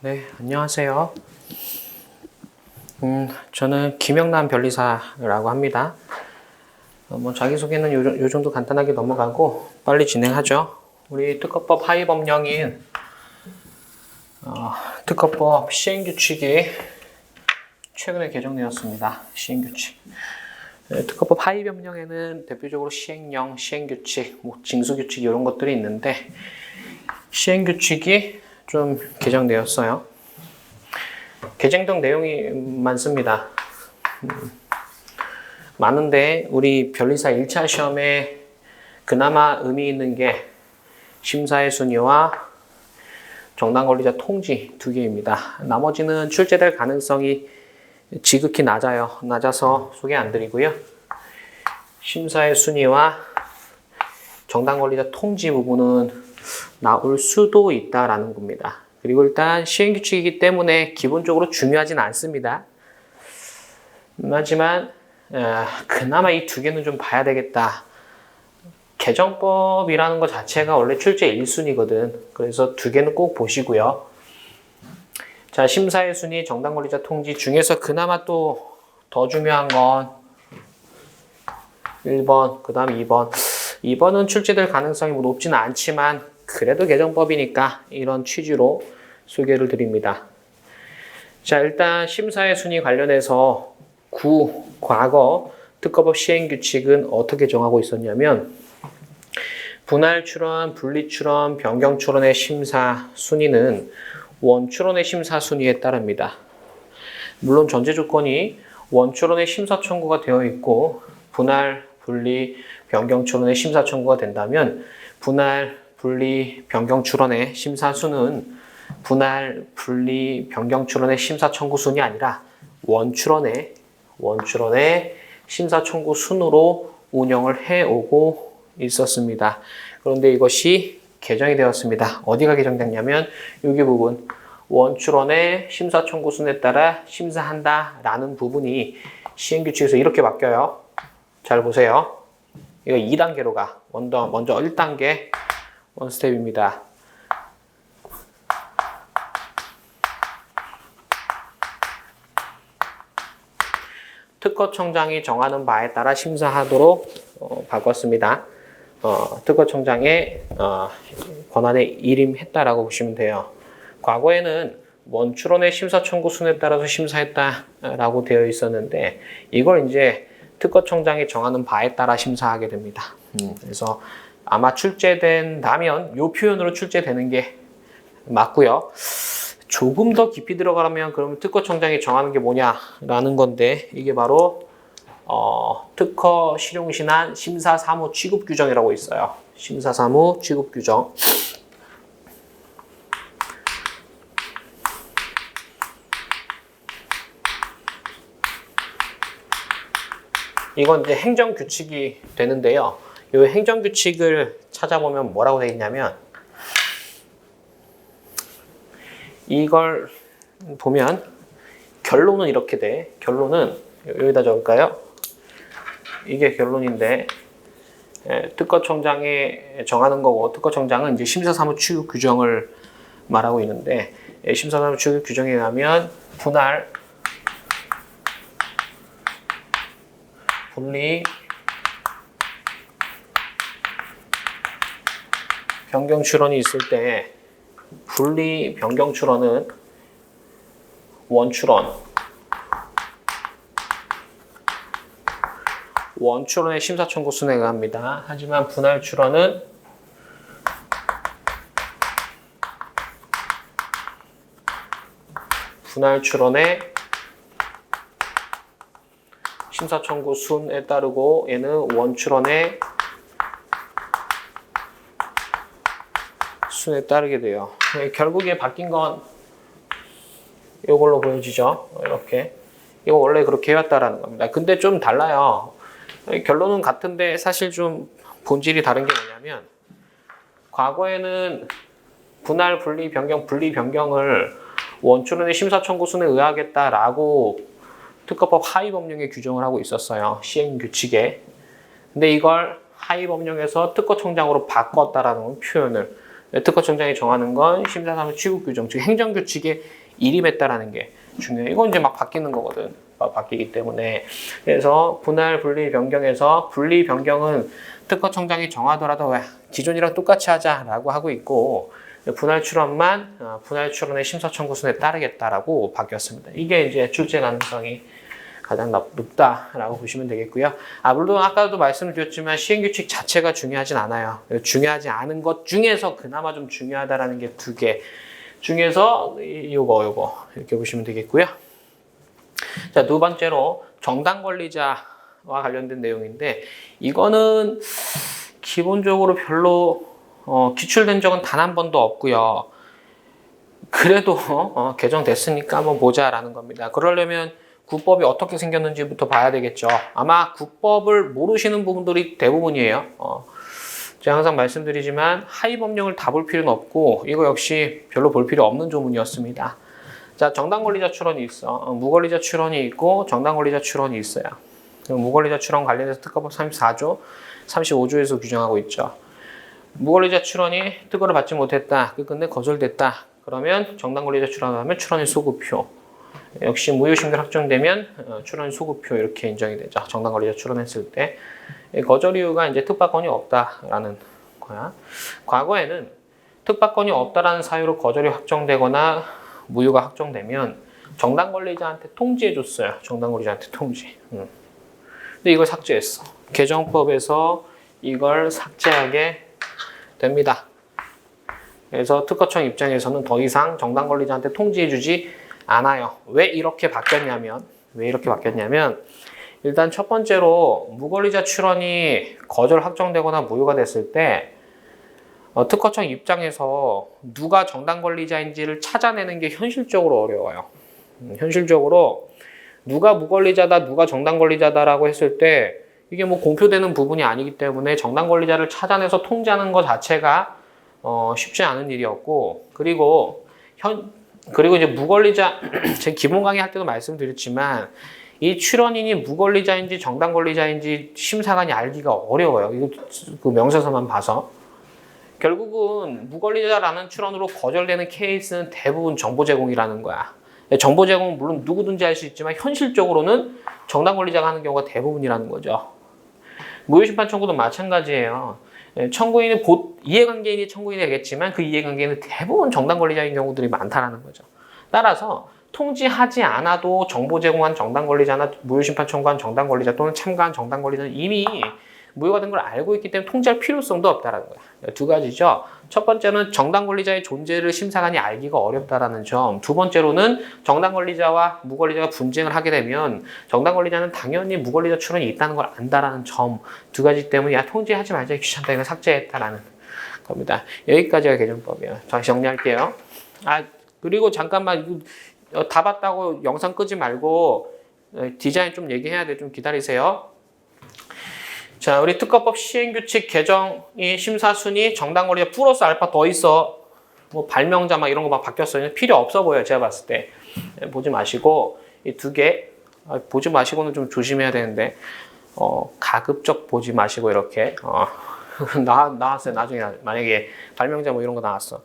네, 안녕하세요. 저는 김영남 변리사라고 합니다. 자기소개는 요 정도 간단하게 넘어가고 빨리 진행하죠. 우리 특허법 하위 법령인 특허법 시행규칙이 최근에 개정되었습니다. 시행규칙. 특허법 하위 법령에는 대표적으로 시행령, 시행규칙, 징수규칙 이런 것들이 있는데 시행규칙이 좀 개정되었어요. 개정된 내용이 많습니다. 많은데 우리 변리사 1차 시험에 그나마 의미 있는 게 심사의 순위와 정당 권리자 통지 두 개입니다. 나머지는 출제될 가능성이 지극히 낮아서 소개 안 드리고요. 심사의 순위와 정당 권리자 통지 부분은 나올 수도 있다라는 겁니다. 그리고 일단 시행규칙이기 때문에 기본적으로 중요하진 않습니다. 하지만 그나마 이 두 개는 좀 봐야 되겠다. 개정법이라는 것 자체가 원래 출제 1순위거든. 그래서 두 개는 꼭 보시고요. 자, 심사의 순위, 정당 권리자 통지 중에서 그나마 또 더 중요한 건 1번, 그 다음 2번. 2번은 출제될 가능성이 높지는 않지만 그래도 개정법이니까 이런 취지로 소개를 드립니다. 자, 일단 심사의 순위 관련해서 과거 특허법 시행규칙은 어떻게 정하고 있었냐면 분할 출원, 분리 출원, 변경 출원의 심사 순위는 원출원의 심사 순위에 따릅니다. 물론 전제 조건이 원출원의 심사 청구가 되어 있고 분할, 분리, 변경 출원의 심사 청구가 된다면 분할, 분리, 변경 출원의 심사 수는 분할, 분리, 변경 출원의 심사 청구 순이 아니라 원출원의 심사 청구 순으로 운영을 해오고 있었습니다. 그런데 이것이 개정이 되었습니다. 어디가 개정됐냐면 여기 부분 원출원의 심사 청구 순에 따라 심사한다라는 부분이 시행규칙에서 이렇게 바뀌어요. 잘 보세요. 이거 2단계로 가. 먼저 1단계 원스텝입니다. 특허청장이 정하는 바에 따라 심사하도록 바꿨습니다. 특허청장의 권한에 일임했다라고 보시면 돼요. 과거에는 원출원의 심사 청구 순에 따라서 심사했다라고 되어 있었는데 이걸 이제 특허청장이 정하는 바에 따라 심사하게 됩니다. 그래서 아마 출제된다면 이 표현으로 출제되는 게 맞고요. 조금 더 깊이 들어가면 그러면 특허청장이 정하는 게 뭐냐라는 건데 이게 바로 특허 실용신안 심사사무 취급 규정이라고 있어요. 심사사무 취급 규정. 이건 이제 행정규칙이 되는데요. 이 행정규칙을 찾아보면 뭐라고 되어 있냐면 이걸 보면 결론은 이렇게 돼. 결론은 여기다 적을까요? 이게 결론인데 특허청장이 정하는 거고 특허청장은 이제 심사사무 취급 규정을 말하고 있는데 심사사무 취급 규정에 의하면 분할, 분리, 변경 출원이 있을 때 분리, 변경 출원은 원출원의 심사 청구 순에 의합니다. 하지만 분할 출원은 분할 출원의 심사 청구 순에 따르고 얘는 원출원의 순에 따르게 돼요. 결국에 바뀐 건 이걸로 보여지죠. 이렇게. 이거 원래 그렇게 해왔다라는 겁니다. 근데 좀 달라요. 결론은 같은데 사실 좀 본질이 다른 게 뭐냐면 과거에는 분할, 분리, 변경을 원출원의 심사 청구 순에 의하겠다라고 특허법 하위 법령에 규정을 하고 있었어요. 시행규칙에. 근데 이걸 하위 법령에서 특허청장으로 바꿨다라는 표현을 특허청장이 정하는 건 심사사무 취급 규정, 즉 행정규칙에 일임했다라는 게 중요해요. 이건 이제 막 바뀌는 거거든. 막 바뀌기 때문에. 그래서 분할 분리 변경에서 분리 변경은 특허청장이 정하더라도 왜 기존이랑 똑같이 하자라고 하고 있고, 분할 출원만 분할 출원의 심사 청구순에 따르겠다라고 바뀌었습니다. 이게 이제 출제 가능성이 가장 높다라고 보시면 되겠고요. 물론 아까도 말씀을 드렸지만 시행규칙 자체가 중요하진 않아요. 중요하지 않은 것 중에서 그나마 좀 중요하다라는 게 2개 중에서 요거 이렇게 보시면 되겠고요. 자, 2번째로 정당 권리자와 관련된 내용인데, 이거는 기본적으로 별로 기출된 적은 단 한 번도 없고요. 그래도 개정됐으니까 한번 보자라는 겁니다. 그러려면 국법이 어떻게 생겼는지부터 봐야 되겠죠. 아마 국법을 모르시는 부분들이 대부분이에요. 제가 항상 말씀드리지만 하위 법령을 다 볼 필요는 없고, 이거 역시 별로 볼 필요 없는 조문이었습니다. 자, 정당 권리자 출원이 있어. 무권리자 출원이 있고 정당 권리자 출원이 있어요. 무권리자 출원 관련해서 특허법 34조, 35조에서 규정하고 있죠. 무권리자 출원이 특허를 받지 못했다, 끝끝내 거절됐다. 그러면 정당 권리자 출원하면 출원의 소급표. 역시 무효심결 확정되면 출원의 소급표 이렇게 인정이 되죠. 정당 권리자 출원했을 때. 거절 이유가 이제 특파권이 없다라는 거야. 과거에는 특파권이 없다라는 사유로 거절이 확정되거나 무효가 확정되면 정당 권리자한테 통지해줬어요. 정당 권리자한테 통지. 근데 이걸 삭제했어. 개정법에서 이걸 삭제하게 됩니다. 그래서 특허청 입장에서는 더 이상 정당 권리자한테 통지해주지 않아요. 왜 이렇게 바뀌었냐면 일단 첫 번째로 무권리자 출원이 거절 확정되거나 무효가 됐을 때 특허청 입장에서 누가 정당 권리자인지를 찾아내는 게 현실적으로 어려워요. 현실적으로 누가 무권리자다, 누가 정당 권리자다라고 했을 때 이게 뭐 공표되는 부분이 아니기 때문에 정당 권리자를 찾아내서 통지하는 것 자체가 쉽지 않은 일이었고, 그리고 이제 무권리자 제 기본 강의 할 때도 말씀드렸지만 이 출원인이 무권리자인지 정당 권리자인지 심사관이 알기가 어려워요. 이거 그 명세서만 봐서. 결국은 무권리자라는 출원으로 거절되는 케이스는 대부분 정보 제공이라는 거야. 정보 제공은 물론 누구든지 할 수 있지만 현실적으로는 정당 권리자가 하는 경우가 대부분이라는 거죠. 무효심판 청구도 마찬가지예요. 청구인은 이해관계인이 청구인이 되겠지만 그 이해관계인은 대부분 정당 권리자인 경우들이 많다는 거죠. 따라서 통지하지 않아도 정보 제공한 정당 권리자나 무효심판 청구한 정당 권리자 또는 참가한 정당 권리자는 이미 무효가 된 걸 알고 있기 때문에 통지할 필요성도 없다는 거야. 2가지죠. 첫 번째는 정당 권리자의 존재를 심사관이 알기가 어렵다라는 점. 2번째로는 정당 권리자와 무권리자가 분쟁을 하게 되면 정당 권리자는 당연히 무권리자 출원이 있다는 걸 안다라는 점. 2가지 때문에 야 통지하지 말자, 귀찮다, 이거 삭제했다라는 겁니다. 여기까지가 개정법이에요. 다시 정리할게요. 그리고 잠깐만 다 봤다고 영상 끄지 말고 디자인 좀 얘기해야 돼. 좀 기다리세요. 자, 우리 특허법 시행규칙 개정이 심사순위 정당 권리자 플러스 알파 더 있어. 뭐 발명자 막 이런 거 막 바뀌었어요. 필요 없어 보여요. 제가 봤을 때. 보지 마시고 이 2개 보지 마시고는 좀 조심해야 되는데 가급적 보지 마시고 이렇게 나왔어요. 나중에 만약에 발명자 뭐 이런 거 나왔어.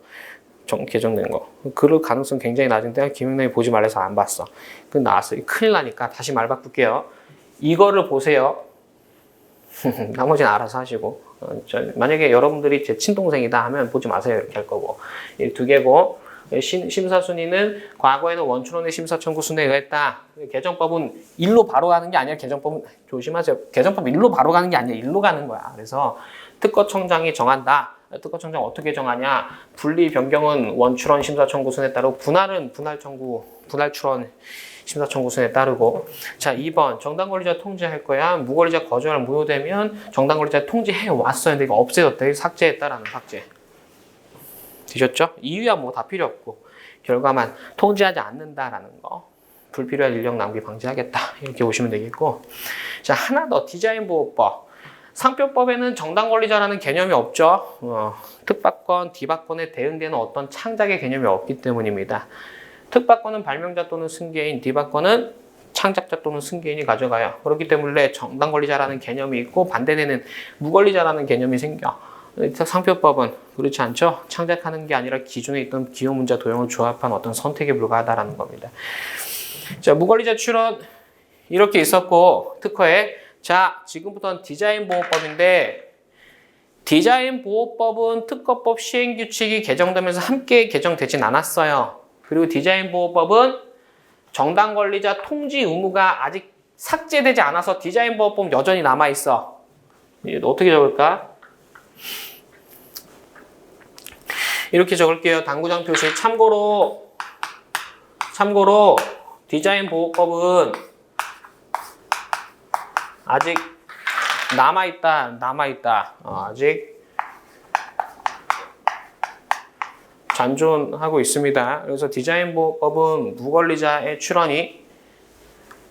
개정된 거. 그럴 가능성 굉장히 낮은데 김영남이 보지 말라서 안 봤어. 그 나왔어요. 큰일 나니까 다시 말 바꿀게요. 이거를 보세요. 나머지는 알아서 하시고 만약에 여러분들이 제 친동생이다 하면 보지 마세요. 이렇게 할 거고. 이 2개고 심사순위는 과거에는 원출원의 심사 청구 순에 의했다. 개정법은 일로 바로 가는 게 아니라 개정법은 조심하세요. 개정법 일로 바로 가는 게 아니라 일로 가는 거야. 그래서 특허청장이 정한다. 특허청장 어떻게 정하냐? 분리 변경은 원출원 심사 청구 순에 따르고 분할은 분할 출원 심사 청구순에 따르고. 자, 2번 정당 권리자 통지할 거야. 무권리자 거절 무효되면 정당 권리자 통지해 왔어요. 근데 이거 없애졌다. 삭제했다라는 삭제. 되셨죠? 이유야 뭐 다 필요 없고 결과만 통지하지 않는다라는 거. 불필요한 인력 낭비 방지하겠다. 이렇게 보시면 되겠고. 자, 하나 더 디자인 보호법. 상표법에는 정당 권리자라는 개념이 없죠. 특파권, 디파권에 대응되는 어떤 창작의 개념이 없기 때문입니다. 특파권은 발명자 또는 승계인, 디파권은 창작자 또는 승계인이 가져가요. 그렇기 때문에 정당 권리자라는 개념이 있고 반대되는 무권리자라는 개념이 생겨. 상표법은 그렇지 않죠? 창작하는 게 아니라 기존에 있던 기호 문자 도형을 조합한 어떤 선택에 불과하다라는 겁니다. 자, 무권리자 출원 이렇게 있었고 특허에 자, 지금부터는 디자인 보호법인데 디자인 보호법은 특허법 시행규칙이 개정되면서 함께 개정되진 않았어요. 그리고 디자인 보호법은 정당 권리자 통지 의무가 아직 삭제되지 않아서 디자인 보호법 여전히 남아있어. 어떻게 적을까? 이렇게 적을게요. 당구장 표시. 참고로 디자인 보호법은 아직 남아있다. 아직 잔존하고 있습니다. 그래서 디자인 보호법은 무권리자의 출원이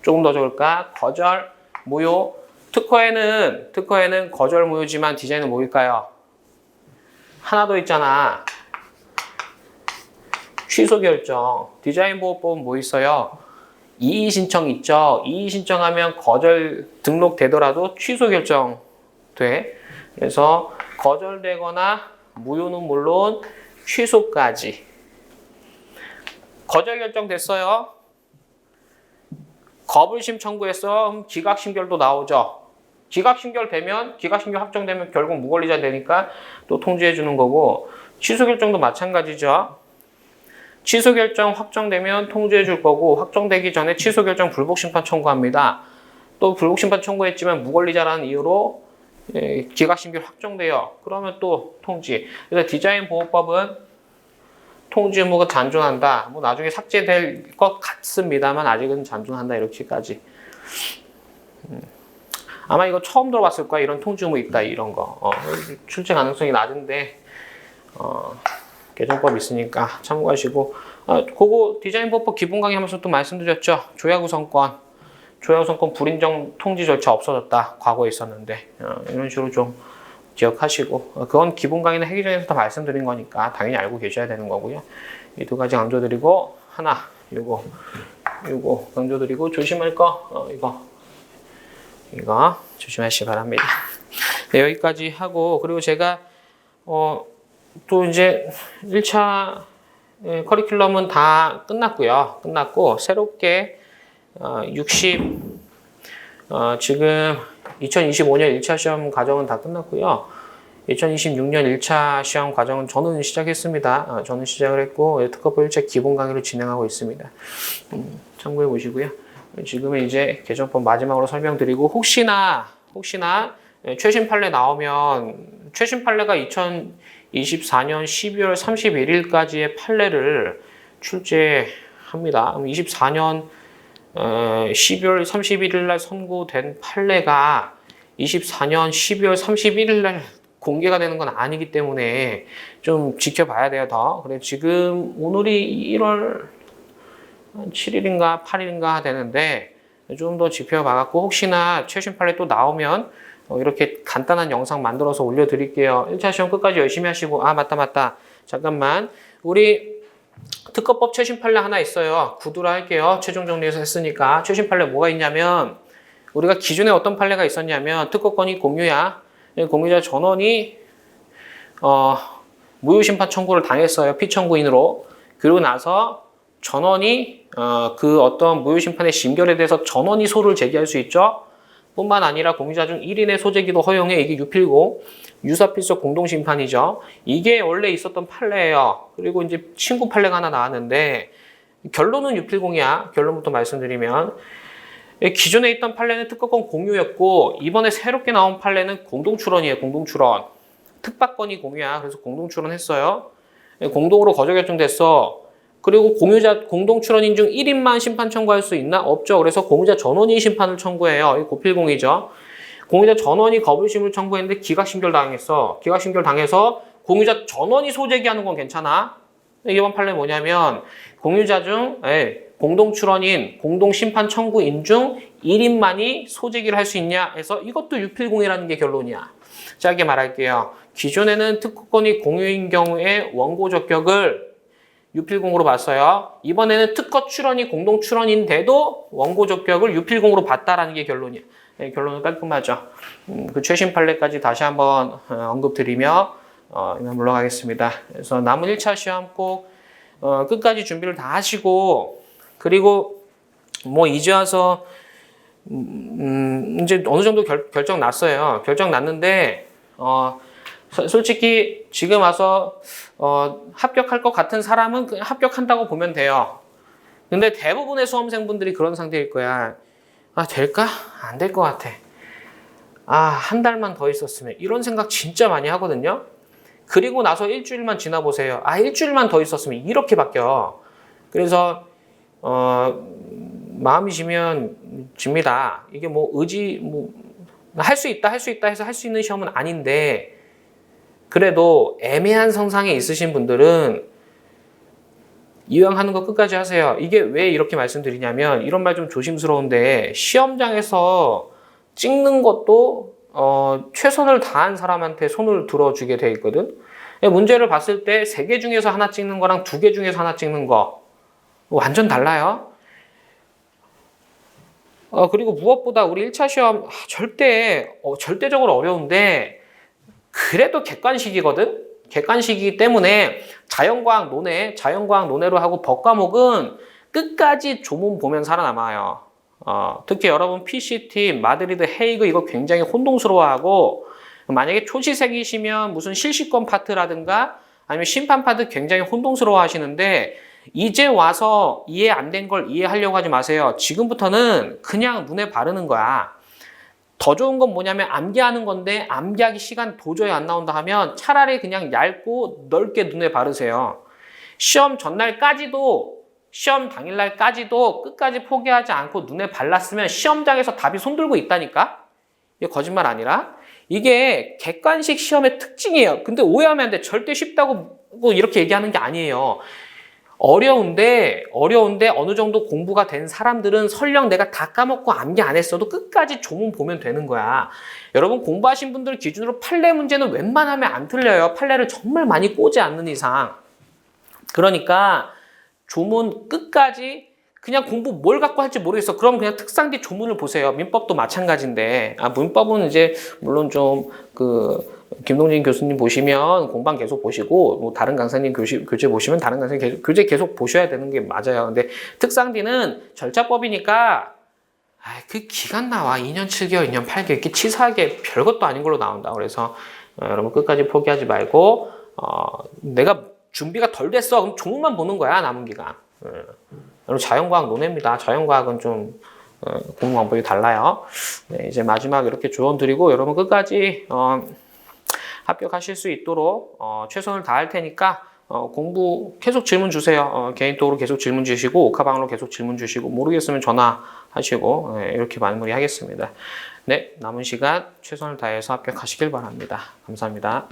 조금 더 적을까? 거절, 무효. 특허에는 거절, 무효지만 디자인은 뭐일까요? 하나 더 있잖아. 취소 결정. 디자인 보호법은 뭐 있어요? 이의 신청 있죠? 이의 신청하면 거절 등록되더라도 취소 결정 돼. 그래서 거절되거나 무효는 물론 취소까지. 거절 결정됐어요. 거부심 청구했어. 그럼 기각심결도 나오죠. 기각심결 확정되면 결국 무권리자 되니까 또 통지해 주는 거고 취소 결정도 마찬가지죠. 취소 결정 확정되면 통지해 줄 거고 확정되기 전에 취소 결정 불복 심판 청구합니다. 또 불복 심판 청구했지만 무권리자라는 이유로 기각심결 확정돼요. 그러면 또 통지. 그래서 디자인 보호법은 통지 의무가 잔존한다. 뭐 나중에 삭제될 것 같습니다만 아직은 잔존한다. 이렇게까지. 아마 이거 처음 들어봤을 거야. 이런 통지 의무 있다. 이런 거. 출제 가능성이 낮은데 개정법 있으니까 참고하시고 그거 디자인 보호법 기본 강의 하면서 또 말씀드렸죠. 조약우선권 불인정 통지 절차 없어졌다. 과거에 있었는데 이런 식으로 좀 기억하시고 그건 기본 강의는 하기 전에서 다 말씀드린 거니까 당연히 알고 계셔야 되는 거고요. 이 두 가지 강조드리고 하나 요거 강조드리고 조심할 거 이거 조심하시기 바랍니다. 네, 여기까지 하고 그리고 제가 또 이제 1차 커리큘럼은 다 끝났고 새롭게 지금 2025년 1차 시험 과정은 다 끝났고요. 2026년 1차 시험 과정은 저는 시작했습니다. 저는 시작을 했고 특허법 1차 기본 강의를 진행하고 있습니다. 참고해 보시고요. 지금은 이제 개정법 마지막으로 설명드리고 혹시나 최신 판례 나오면 최신 판례가 2024년 12월 31일까지의 판례를 출제합니다. 그럼 24년 12월 31일 날 선고된 판례가 24년 12월 31일 날 공개가 되는 건 아니기 때문에 좀 지켜봐야 돼요, 더. 그래 지금 오늘이 1월 7일인가 8일인가 되는데 좀 더 지켜봐갖고 혹시나 최신 판례 또 나오면 이렇게 간단한 영상 만들어서 올려드릴게요. 1차 시험 끝까지 열심히 하시고 맞다. 잠깐만. 우리 특허법 최신 판례 하나 있어요. 구두로 할게요. 최종 정리해서 했으니까. 최신 판례 뭐가 있냐면 우리가 기존에 어떤 판례가 있었냐면 특허권이 공유야. 공유자 전원이 무효심판 청구를 당했어요. 피청구인으로. 그리고 나서 전원이 그 어떤 무효심판의 심결에 대해서 전원이 소를 제기할 수 있죠. 뿐만 아니라 공유자 중 1인의 소제기도 허용해. 이게 유필고 유사필적 공동심판이죠. 이게 원래 있었던 판례예요. 그리고 이제 친구 판례가 하나 나왔는데 결론은 유필공이야. 결론부터 말씀드리면 기존에 있던 판례는 특허권 공유였고 이번에 새롭게 나온 판례는 공동출원이에요. 공동출원. 특박권이 공유야. 그래서 공동출원했어요. 공동으로 거절 결정됐어. 그리고 공동출원인 중 1인만 심판 청구할 수 있나? 없죠. 그래서 공유자 전원이 심판을 청구해요. 이 고필공이죠. 공유자 전원이 거부심을 청구했는데 기각심결 당했어. 기각심결 당해서 공유자 전원이 소제기하는 건 괜찮아. 이번 판례 뭐냐면 공유자 중 공동출원인, 공동심판 청구인 중 1인만이 소제기를 할 수 있냐 해서 이것도 유필공이라는 게 결론이야. 짧게 말할게요. 기존에는 특허권이 공유인 경우에 원고 적격을 유필공으로 봤어요. 이번에는 특허 출원이 공동 출원인데도 원고 적격을 유필공으로 봤다라는 게 결론이야. 네, 결론은 깔끔하죠. 그 최신 판례까지 다시 한번 언급드리며 이만 물러가겠습니다. 그래서 남은 1차 시험 꼭 끝까지 준비를 다 하시고, 그리고 뭐 이제 와서 이제 어느 정도 결정 났어요. 결정 났는데 솔직히 지금 와서 합격할 것 같은 사람은 그냥 합격한다고 보면 돼요. 근데 대부분의 수험생분들이 그런 상태일 거야. 아, 될까? 안 될 것 같아. 아, 한 달만 더 있었으면. 이런 생각 진짜 많이 하거든요. 그리고 나서 일주일만 지나보세요. 아, 일주일만 더 있었으면. 이렇게 바뀌어. 그래서 마음이 지면 집니다. 이게 뭐 할 수 있다 해서 할 수 있는 시험은 아닌데, 그래도 애매한 성상에 있으신 분들은 이왕 하는 거 끝까지 하세요. 이게 왜 이렇게 말씀드리냐면, 이런 말 좀 조심스러운데, 시험장에서 찍는 것도 최선을 다한 사람한테 손을 들어주게 돼 있거든. 문제를 봤을 때 3개 중에서 하나 찍는 거랑 2개 중에서 하나 찍는 거 완전 달라요. 그리고 무엇보다 우리 1차 시험 절대적으로 어려운데, 그래도 객관식이거든. 객관식이기 때문에 자연과학 논해로 하고 법 과목은 끝까지 조문 보면 살아남아요. 특히 여러분 PCT, 마드리드, 헤이그 이거 굉장히 혼동스러워하고, 만약에 초시생이시면 무슨 실시권 파트라든가 아니면 심판 파트 굉장히 혼동스러워 하시는데, 이제 와서 이해 안 된 걸 이해하려고 하지 마세요. 지금부터는 그냥 눈에 바르는 거야. 더 좋은 건 뭐냐면 암기하는 건데, 암기하기 시간 도저히 안 나온다 하면 차라리 그냥 얇고 넓게 눈에 바르세요. 시험 전날까지도, 시험 당일날까지도 끝까지 포기하지 않고 눈에 발랐으면 시험장에서 답이 손들고 있다니까? 이게 거짓말 아니라? 이게 객관식 시험의 특징이에요. 근데 오해하면 안 돼. 절대 쉽다고 이렇게 얘기하는 게 아니에요. 어려운데 어느 정도 공부가 된 사람들은 설령 내가 다 까먹고 암기 안 했어도 끝까지 조문 보면 되는 거야. 여러분 공부하신 분들 기준으로 판례 문제는 웬만하면 안 틀려요. 판례를 정말 많이 꼬지 않는 이상. 그러니까 조문 끝까지 그냥 공부 뭘 갖고 할지 모르겠어. 그럼 그냥 특상디 조문을 보세요. 민법도 마찬가지인데. 문법은 이제 물론 좀 김동진 교수님 보시면 공방 계속 보시고, 뭐 다른 강사님 교재 보시면 다른 강사님 교재 계속 보셔야 되는 게 맞아요. 근데 특상디는 절차법이니까 그 기간 나와. 2년 7개월, 2년 8개월 이렇게 치사하게 별것도 아닌 걸로 나온다. 그래서 여러분 끝까지 포기하지 말고, 내가 준비가 덜 됐어. 그럼 조문만 보는 거야, 남은 기간. 여러분 자연과학 논해입니다. 자연과학은 좀 공부 방법이 달라요. 네, 이제 마지막 이렇게 조언 드리고, 여러분 끝까지 합격하실 수 있도록 최선을 다할 테니까 공부 계속 질문 주세요. 개인톡으로 계속 질문 주시고, 오카방으로 계속 질문 주시고, 모르겠으면 전화하시고, 이렇게 마무리하겠습니다. 네, 남은 시간 최선을 다해서 합격하시길 바랍니다. 감사합니다.